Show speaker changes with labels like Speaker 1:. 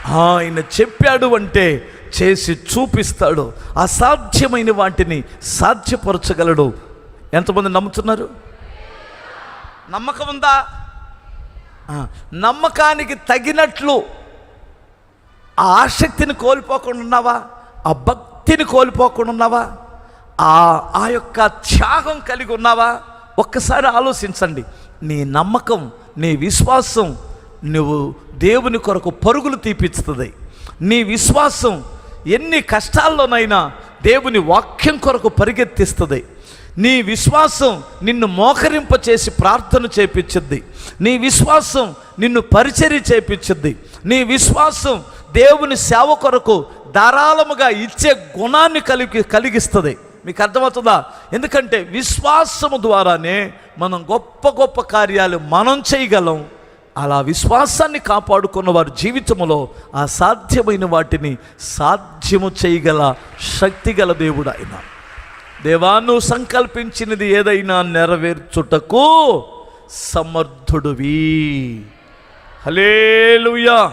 Speaker 1: ఆయన చెప్పాడు అంటే చేసి చూపిస్తాడు. అసాధ్యమైన వాటిని సాధ్యపరచగలడు. ఎంతమంది నమ్ముతున్నారు? నమ్మకం ఉందా? నమ్మకానికి తగినట్లు ఆ ఆసక్తిని కోల్పోకుండా ఉన్నావా? ఆ భక్తిని కోల్పోకుండా ఉన్నావా? ఆ యొక్క త్యాగం కలిగి ఉన్నావా? ఒక్కసారి ఆలోచించండి. నీ నమ్మకం, నీ విశ్వాసం నువ్వు దేవుని కొరకు పరుగులు తీపిస్తుంది. నీ విశ్వాసం ఎన్ని కష్టాల్లోనైనా దేవుని వాక్యం కొరకు పరిగెత్తిస్తుంది. నీ విశ్వాసం నిన్ను మోకరింప చేసి ప్రార్థన చేపించుద్ది. నీ విశ్వాసం నిన్ను పరిచర్య చేపించుద్ది. నీ విశ్వాసం దేవుని సేవ కొరకు ధారాళముగా ఇచ్చే గుణాన్ని కలిగిస్తుంది. మీకు అర్థమవుతుందా? ఎందుకంటే విశ్వాసము ద్వారానే మనం గొప్ప గొప్ప కార్యాలు మనం చేయగలం. అలా విశ్వాసాన్ని కాపాడుకున్న వారి జీవితంలో అసాధ్యమైన వాటిని సాధ్యము చేయగల శక్తి గల దేవుడు ఆయన. దేవా, నువ్వు సంకల్పించినది ఏదైనా నెరవేర్చుటకు సమర్థుడివి. హల్లెలూయా.